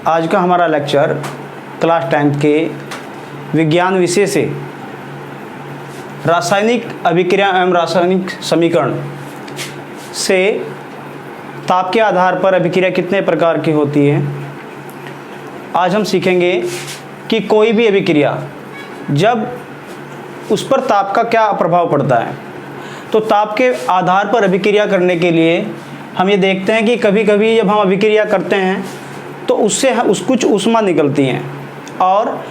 आज का हमारा लेक्चर क्लास 10 के विज्ञान विषय से रासायनिक अभिक्रिया एवं रासायनिक समीकरण से ताप के आधार पर अभिक्रिया कितने प्रकार की होती है। आज हम सीखेंगे कि कोई भी अभिक्रिया जब उस पर ताप का क्या प्रभाव पड़ता है। तो ताप के आधार पर अभिक्रिया करने के लिए हम ये देखते हैं कि कभी कभी जब हम अभिक्रिया करते हैं तो उससे कुछ ऊष्मा निकलती हैं, और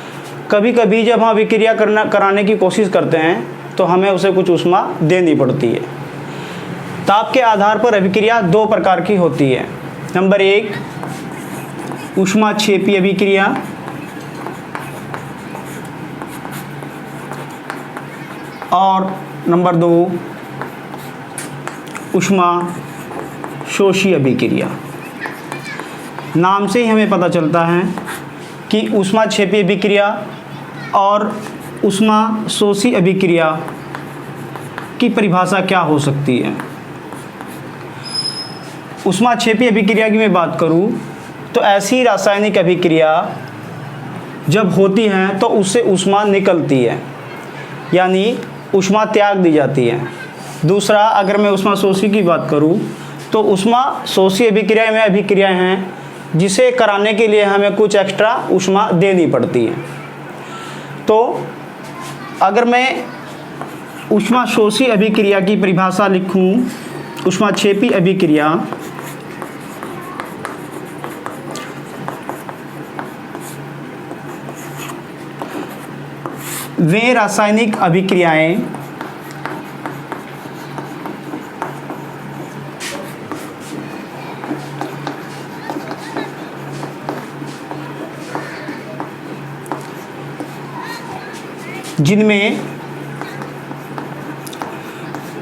कभी कभी जब हम अभिक्रिया कराने की कोशिश करते हैं तो हमें उसे कुछ ऊष्मा देनी पड़ती है। ताप के आधार पर अभिक्रिया दो प्रकार की होती है। नंबर 1 ऊष्माक्षेपी अभिक्रिया, और नंबर 2 ऊष्मा शोषी अभिक्रिया। नाम से ही हमें पता चलता है कि ऊष्माक्षेपी अभिक्रिया और ऊष्मा शोषी अभिक्रिया की परिभाषा क्या हो सकती है। ऊष्माक्षेपी अभिक्रिया की मैं बात करूं तो ऐसी रासायनिक अभिक्रिया जब होती हैं तो उससे ऊष्मा निकलती है, यानी ऊष्मा त्याग दी जाती है। दूसरा, अगर मैं ऊष्मा शोषी की बात करूं तो ऊष्मा शोषी अभिक्रिया में अभिक्रियाएं हैं जिसे कराने के लिए हमें कुछ एक्स्ट्रा ऊष्मा देनी पड़ती है। तो अगर मैं ऊष्मा शोषी अभिक्रिया की परिभाषा लिखूं, ऊष्माक्षेपी अभिक्रिया वे रासायनिक अभिक्रियाएं जिनमें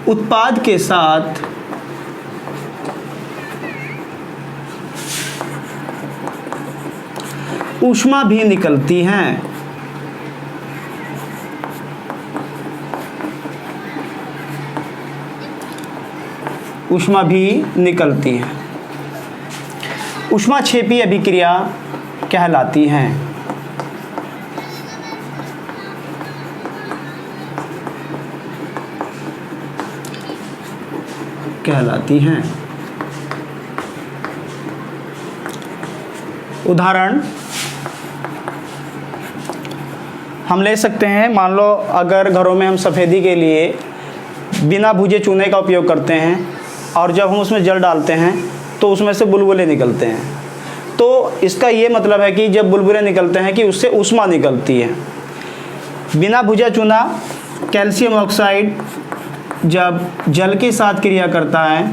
उत्पाद के साथ ऊष्मा भी निकलती हैं। ऊष्मा भी निकलती है, ऊष्माक्षेपी अभिक्रिया कहलाती हैं। उदाहरण हम ले सकते हैं। मान लो अगर घरों में हम सफ़ेदी के लिए बिना भुजे चूने का उपयोग करते हैं और जब हम उसमें जल डालते हैं तो उसमें से बुलबुले निकलते हैं, तो इसका ये मतलब है कि जब बुलबुले निकलते हैं कि उससे ऊष्मा निकलती है। बिना भुजा चूना कैल्शियम ऑक्साइड जब जल के साथ क्रिया करता है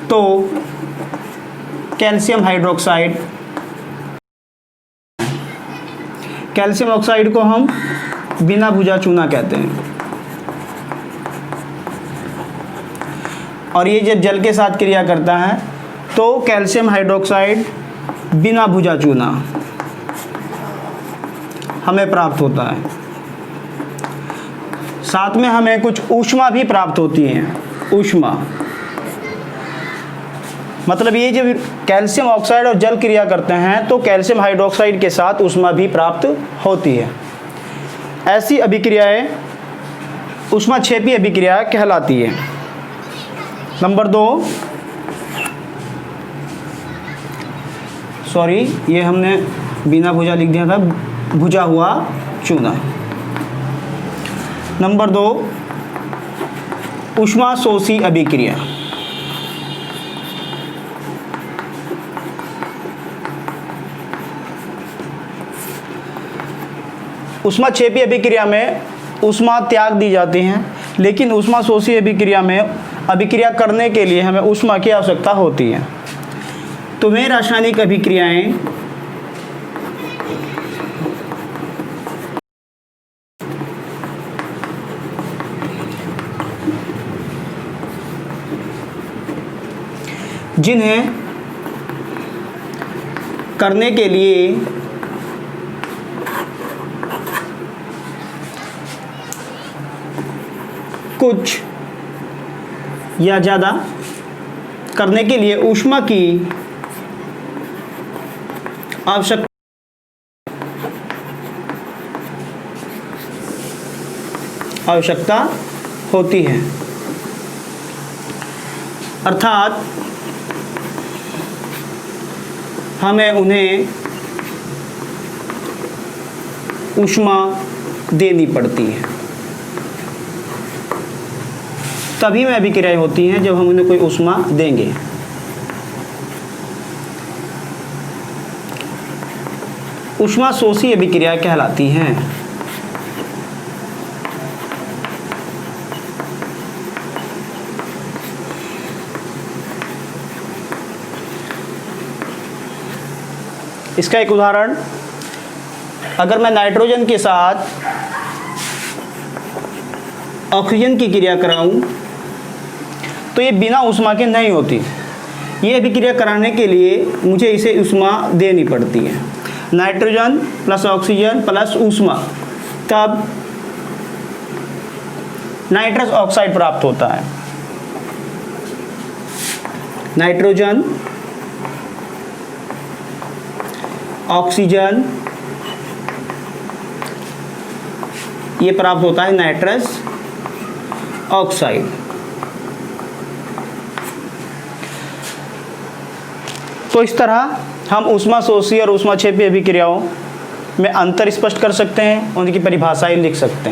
तो कैल्शियम हाइड्रोक्साइड, कैल्शियम ऑक्साइड को हम बिना भुजा चूना कहते हैं। और ये जब जल के साथ क्रिया करता है तो कैल्शियम हाइड्रोक्साइड बिना भुजा चूना हमें प्राप्त होता है। साथ में हमें कुछ ऊष्मा भी प्राप्त होती है। ऊष्मा मतलब ये जब कैल्शियम ऑक्साइड और जल क्रिया करते हैं तो कैल्शियम हाइड्रोक्साइड के साथ ऊष्मा भी प्राप्त होती है। ऐसी अभिक्रियाएं ऊष्माक्षेपी अभिक्रिया कहलाती है। नंबर 2, सॉरी ये हमने बिना भुजा लिख दिया था, भुजा हुआ चूना। नंबर 2 ऊष्मा शोषी अभिक्रिया। ऊष्माक्षेपी अभिक्रिया में ऊष्मा त्याग दी जाती हैं, लेकिन ऊष्मा शोषी अभिक्रिया में अभिक्रिया करने के लिए हमें ऊष्मा की आवश्यकता होती है। तो वे रासायनिक अभिक्रियाएं जिन्हें करने के लिए कुछ या ज़्यादा करने के लिए ऊष्मा की आवश्यकता होती है। अर्थात हमें उन्हें ऊष्मा देनी पड़ती है। तभी में अभिक्रियाएं होती हैं जब हम उन्हें कोई ऊष्मा देंगे। ऊष्मा शोषी अभिक्रिया कहलाती हैं। इसका एक उदाहरण, अगर मैं नाइट्रोजन के साथ ऑक्सीजन की क्रिया कराऊं तो ये बिना ऊष्मा के नहीं होती। ये अभिक्रिया कराने के लिए मुझे इसे ऊष्मा देनी पड़ती है। नाइट्रोजन प्लस ऑक्सीजन प्लस ऊष्मा, तब नाइट्रस ऑक्साइड प्राप्त होता है। नाइट्रोजन, ऑक्सीजन, ये प्राप्त होता है नाइट्रस ऑक्साइड। तो इस तरह हम ऊष्मा शोषी और ऊष्मा क्षेपी अभिक्रियाओं में अंतर स्पष्ट कर सकते हैं, उनकी परिभाषाएं लिख सकते हैं।